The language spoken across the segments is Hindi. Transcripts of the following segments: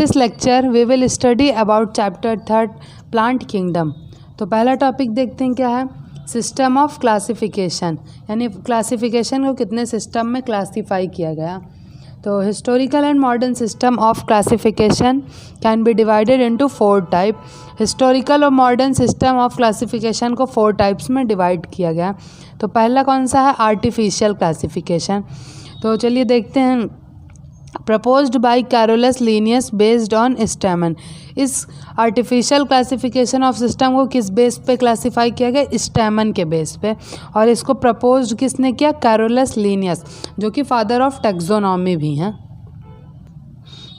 This lecture we will study about chapter 3 plant kingdom. तो पहला टॉपिक देखते हैं क्या है, सिस्टम ऑफ क्लासिफिकेशन, यानी क्लासिफिकेशन को कितने सिस्टम में क्लासीफाई किया गया। तो historical and modern system of classification can be divided into 4 type. Historical और मॉडर्न सिस्टम ऑफ क्लासिफिकेशन को 4 टाइप्स में डिवाइड किया गया। तो पहला कौन सा है, आर्टिफिशियल क्लासिफिकेशन। तो चलिए देखते हैं, proposed by Carolus Linnaeus based on स्टेमन। इस आर्टिफिशियल क्लासिफिकेशन ऑफ सिस्टम को किस बेस पे क्लासीफाई किया गया, स्टेमन के बेस पे। और इसको प्रपोज्ड किसने किया, कैरोलस लीनियस, जो कि फादर ऑफ टैक्सोनॉमी भी हैं।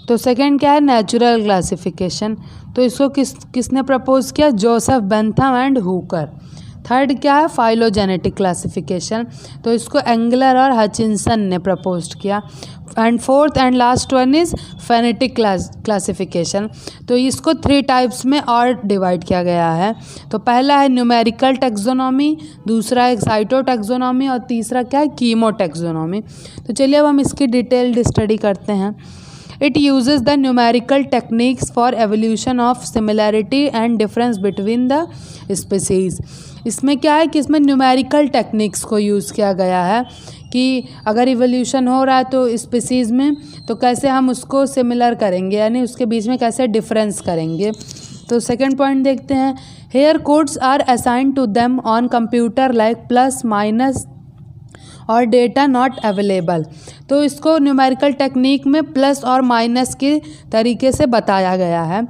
तो सेकंड क्या है, नेचुरल क्लासिफिकेशन। तो इसको किसने प्रपोज किया, Joseph Bentham and Hooker. Third क्या है, फाइलोजेनेटिक क्लासिफिकेशन। तो इसको एंगलर और हचिंसन ने प्रपोज किया। And fourth and last one is phonetic classification. तो इसको 3 टाइप्स में और डिवाइड किया गया है। तो पहला है न्यूमेरिकल टैक्सोनॉमी, दूसरा है साइटोटैक्सोनॉमी और तीसरा क्या है, कीमोटैक्सोनॉमी। तो चलिए अब हम इसकी डिटेल्ड स्टडी करते हैं। It uses the numerical techniques for evolution of similarity and difference between the species। इसमें क्या है कि इसमें न्यूमेरिकल टेक्निक्स को यूज़ किया गया है कि अगर इवोल्यूशन हो रहा है तो स्पीसीज़ में, तो कैसे हम उसको सिमिलर करेंगे, यानी उसके बीच में कैसे डिफरेंस करेंगे। तो सेकंड पॉइंट देखते हैं, here codes are assigned to them on computer like plus minus और डेटा नॉट अवेलेबल। तो इसको न्यूमेरिकल टेक्निक में प्लस और माइनस के तरीके से बताया गया है।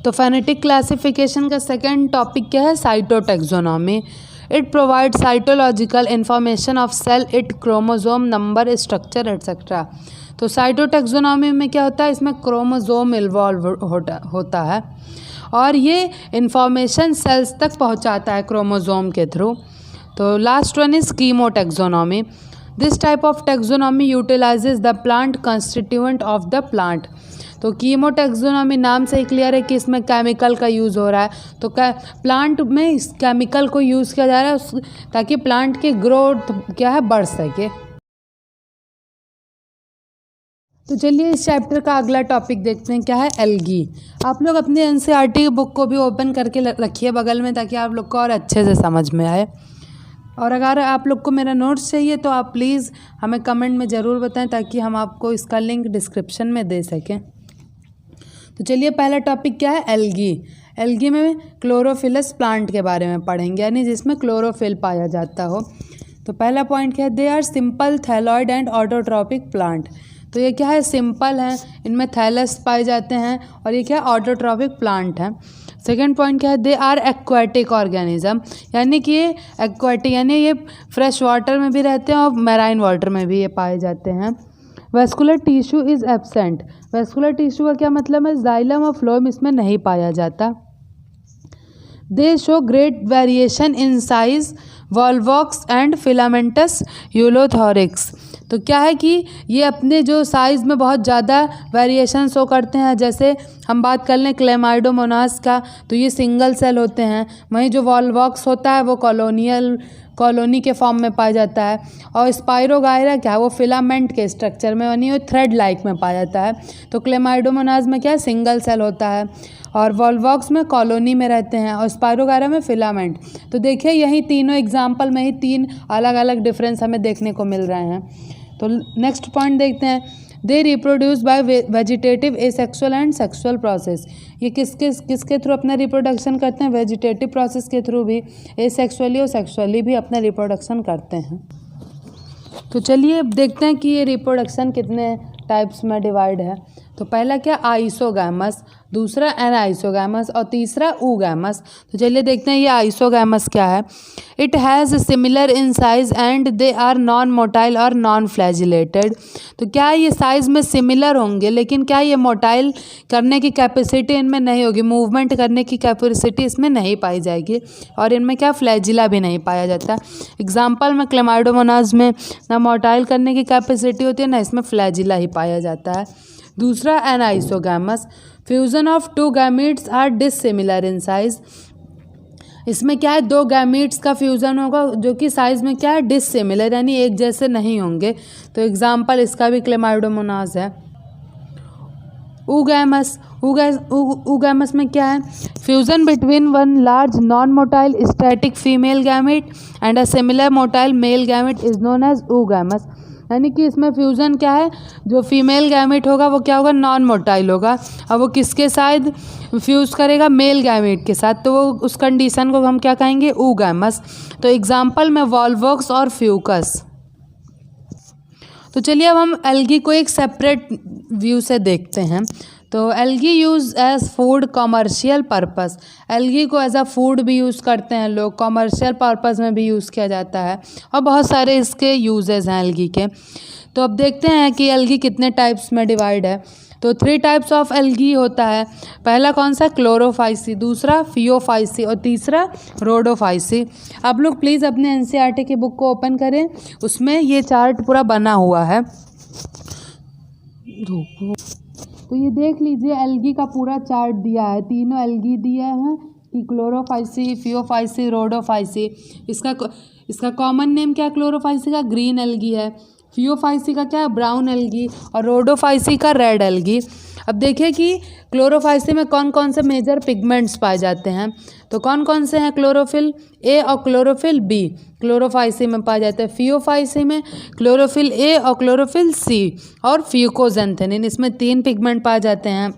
तो फेनेटिक क्लासिफिकेशन का सेकंड टॉपिक क्या है, cytotaxonomy. It provide cytological information of cell, it chromosome number, structure etcetera. तो साइटोटैक्सोनॉमी में क्या होता है, इसमें क्रोमोसोम इन्वॉल्व होता है और ये इंफॉर्मेशन सेल्स तक पहुंचाता है क्रोमोसोम के थ्रू। तो last one is कीमोटैक्सोनॉमी। This type of taxonomy utilises the plant constituent of the plant. तो कीमोटैक्सोनॉमी नाम से ही क्लियर है कि इसमें केमिकल का यूज़ हो रहा है। तो प्लांट में इस केमिकल को यूज़ किया जा रहा है ताकि प्लांट की ग्रोथ क्या है, बढ़ सके। तो चलिए इस चैप्टर का अगला टॉपिक देखते हैं क्या है, एल्गी। आप लोग अपने एनसीईआरटी बुक को भी ओपन करके रखिए बगल में, ताकि आप लोग को और अच्छे से समझ में आए। और अगर आप लोग को मेरा नोट्स चाहिए तो आप प्लीज़ हमें कमेंट में ज़रूर बताएं, ताकि हम आपको इसका लिंक डिस्क्रिप्शन में दे सकें। तो चलिए पहला टॉपिक क्या है, एल्गी। एल्गी में क्लोरोफिलस प्लांट के बारे में पढ़ेंगे, यानी जिसमें क्लोरोफिल पाया जाता हो। तो पहला पॉइंट क्या है, they are simple thalloid and autotrophic plant. तो ये क्या है, सिंपल हैं, इनमें थैलस पाए जाते हैं, और ये क्या है, ऑटोट्रॉपिक प्लांट है। सेकेंड पॉइंट क्या है, दे आर एक्वाटिक ऑर्गेनिज्म, यानी कि ये एक्वाटिक यानी ये फ्रेश वाटर में भी रहते हैं और मैराइन वाटर में भी ये पाए जाते हैं। Vascular tissue is absent. Vascular tissue का क्या मतलब है, जाइलम और फ्लोएम इसमें नहीं पाया जाता। They show great variation in size, Volvox and filamentous Ulothrix. तो क्या है कि ये अपने जो साइज़ में बहुत ज़्यादा वेरिएशन शो करते हैं। जैसे हम बात कर लें क्लेमाइडोमोनास का, तो ये सिंगल सेल होते हैं। वहीं जो वॉल्वॉक्स होता है वो कॉलोनी के फॉर्म में पाया जाता है। और स्पाइरोगायरा क्या है, वो फिलामेंट के स्ट्रक्चर में, यानी वो थ्रेड लाइक में पाया जाता है। तो क्लेमाइडोमोनास में क्या है, सिंगल सेल होता है, और वॉल्वॉक्स में कॉलोनी में रहते हैं, और स्पाइरोगायरा में फिलामेंट। तो देखिए यही तीनों एग्जाम्पल में ही 3 अलग अलग डिफरेंस हमें देखने को मिल रहे हैं। तो नेक्स्ट पॉइंट देखते हैं, they reproduce by vegetative asexual and sexual process. ये किसके थ्रू अपना रिप्रोडक्शन करते हैं, वेजिटेटिव प्रोसेस के थ्रू भी, एसेक्सुअली और सेक्सुअली भी अपना रिप्रोडक्शन करते हैं। तो चलिए अब देखते हैं कि ये रिप्रोडक्शन कितने टाइप्स में डिवाइड है। तो पहला क्या, आइसोगैमस, दूसरा एनाइसोगैमस और तीसरा ऊगैमस। तो चलिए देखते हैं ये आइसोगैमस क्या है। It has similar in size and they are non motile और नॉन फ्लैजिलेटेड। तो क्या ये साइज़ में सिमिलर होंगे, लेकिन क्या ये मोटाइल करने की कैपेसिटी इनमें नहीं होगी, मूवमेंट करने की कैपेसिटी इसमें नहीं पाई जाएगी, और इनमें क्या फ्लैजिला भी नहीं पाया जाता। एग्जाम्पल में क्लेमाइडोमोनास में ना मोटाइल करने की कैपेसिटी होती है, ना इसमें फ्लैजिला ही पाया जाता है। दूसरा anisogamous, fusion of 2 gametes are dissimilar in size. इसमें क्या है, 2 गैमीट्स का फ्यूज़न होगा जो कि साइज़ में क्या है, डिसिमिलर, यानी एक जैसे नहीं होंगे। तो एग्जाम्पल इसका भी क्लेमाइडोमोनास है। oogamous oogamous में क्या है, fusion between one large non motile static female gamete and a similar motile male gamete is known as oogamous। यानी कि इसमें फ्यूज़न क्या है, जो फीमेल गैमेट होगा वो क्या होगा, नॉन मोटाइल होगा, और वो किसके साथ फ्यूज़ करेगा, मेल गैमेट के साथ, तो वो उस कंडीशन को हम क्या कहेंगे, oogamous। तो एग्जांपल में वॉल्वॉक्स और फ्यूकस। तो चलिए अब हम एल्गी को एक सेपरेट व्यू से देखते हैं। तो algae use as food commercial purpose, algae को एज अ फूड भी यूज़ करते हैं लोग, कमर्शियल पर्पस में भी यूज़ किया जाता है, और बहुत सारे इसके यूजेस हैं एल्गी के। तो अब देखते हैं कि एल्गी कितने टाइप्स में डिवाइड है। तो 3 टाइप्स ऑफ एल्गी होता है। पहला कौन सा, क्लोरोफाइसी, दूसरा फियोफाइसी और तीसरा रोडोफाइसी। आप लोग प्लीज़ अपने एनसीईआरटी की बुक को ओपन करें, उसमें ये चार्ट पूरा बना हुआ है। तो ये देख लीजिए, एल्गी का पूरा चार्ट दिया है, तीनों एल्गी दिए हैं कि क्लोरोफाइसी, फियोफाइसी, रोडोफाइसी। इसका कॉमन नेम क्या है, क्लोरोफाइसी का ग्रीन एल्गी है, फियोफाइसी का क्या है, ब्राउन एल्गी, और रोडोफाइसी का रेड एल्गी। अब देखिए कि क्लोरोफाइसी में कौन कौन से मेजर पिगमेंट्स पाए जाते हैं। तो कौन कौन से हैं, क्लोरोफिल ए और क्लोरोफिल बी क्लोरोफाइसी में पाए जाते हैं। फियोफाइसी में क्लोरोफिल ए और क्लोरोफिल सी और फ्यूकोजेंथेनिन, इसमें 3 पिगमेंट पाए जाते हैं।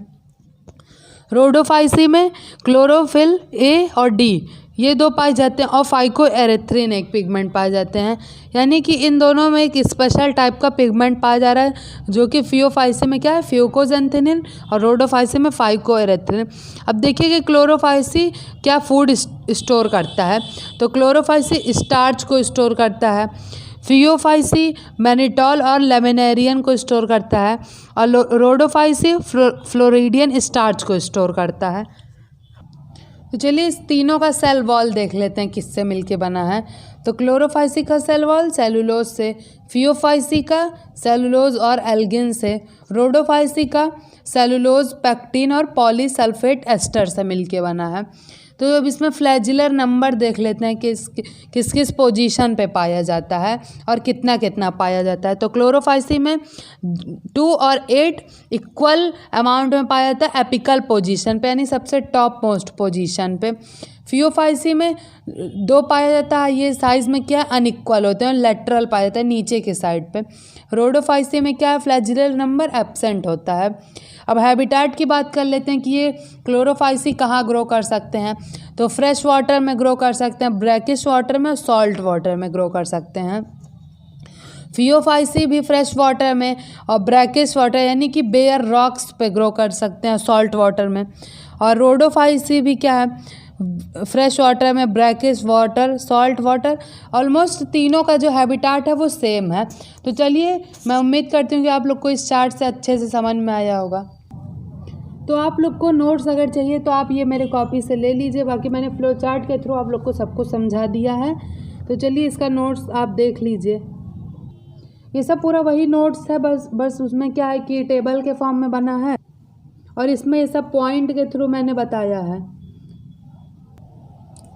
रोडोफाइसी में क्लोरोफिल ए और डी ये 2 पाए जाते हैं, और फाइकोएरिथ्रिन एक पिगमेंट पाए जाते हैं। यानी कि इन दोनों में एक स्पेशल टाइप का पिगमेंट पाया जा रहा है, जो कि फियोफाइसी में क्या है, फ्यूकोजेंथेनिन, और रोडोफाइसी में फाइकोएरिथ्रिन। अब देखिए कि क्लोरोफाइसी क्या फूड स्टोर करता है। तो क्लोरोफाइसी स्टार्च को स्टोर करता है, फियोफाइसी मैनिटॉल और लेमिनेरियन को स्टोर करता है, और रोडोफाइसी फ्लोरिडियन स्टार्च को स्टोर करता है। तो चलिए इस तीनों का सेल वॉल देख लेते हैं किससे मिलके बना है। तो क्लोरोफाइसी का सेल वॉल सेलुलोज से, फियोफाइसी का सेलुलोज और एल्गिन से, रोडोफाइसी का सेलुलोज, पेक्टिन और पॉलीसल्फेट एस्टर से मिलके बना है। तो अब इसमें फ्लैजिलर नंबर देख लेते हैं कि किस किस पोजीशन पे पाया जाता है और कितना कितना पाया जाता है। तो क्लोरोफाइसी में 2 और 8 इक्वल अमाउंट में पाया जाता है एपिकल पोजीशन पे, यानी सबसे टॉप मोस्ट पोजीशन पे। फियोफाइसी में 2 पाया जाता है, ये साइज़ में क्या अनइक्वल होते हैं, लेटरल पाया जाता है नीचे के साइड पे। रोडोफाइसी में क्या है, फ्लैजिलर नंबर एब्सेंट होता है। अब हैबिटेट की बात कर लेते हैं कि ये क्लोरोफाइसी कहाँ ग्रो कर सकते हैं। तो फ्रेश वाटर में ग्रो कर सकते हैं, ब्रैकिश वाटर में, सॉल्ट वाटर में ग्रो कर सकते हैं। फियोफाइसी भी फ्रेश वाटर में और ब्रैकिश वाटर यानी कि बेयर रॉक्स पे ग्रो कर सकते हैं, सॉल्ट वाटर में। और रोडोफाइसी भी क्या है, फ्रेश वाटर में, brackish water, salt water, almost तीनों का जो हैबिटेट है वो सेम है। तो चलिए मैं उम्मीद करती हूँ कि आप लोग को इस चार्ट से अच्छे से समझ में आया होगा। तो आप लोग को नोट्स अगर चाहिए तो आप ये मेरे कॉपी से ले लीजिए, बाकी मैंने फ्लो चार्ट के थ्रू आप लोग को सब कुछ समझा दिया है। तो चलिए इसका नोट्स आप देख लीजिए, ये सब पूरा वही नोट्स है, बस उसमें क्या है कि टेबल के फॉर्म में बना है, और इसमें ये सब पॉइंट के थ्रू मैंने बताया है।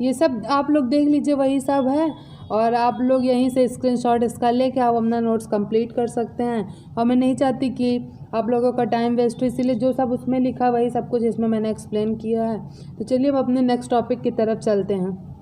ये सब आप लोग देख लीजिए, वही सब है, और आप लोग यहीं से स्क्रीनशॉट इसका लेके आप अपना नोट्स कंप्लीट कर सकते हैं। और मैं नहीं चाहती कि आप लोगों का टाइम वेस्ट हो, इसीलिए जो सब उसमें लिखा वही सब कुछ इसमें मैंने एक्सप्लेन किया है। तो चलिए अब अपने नेक्स्ट टॉपिक की तरफ चलते हैं।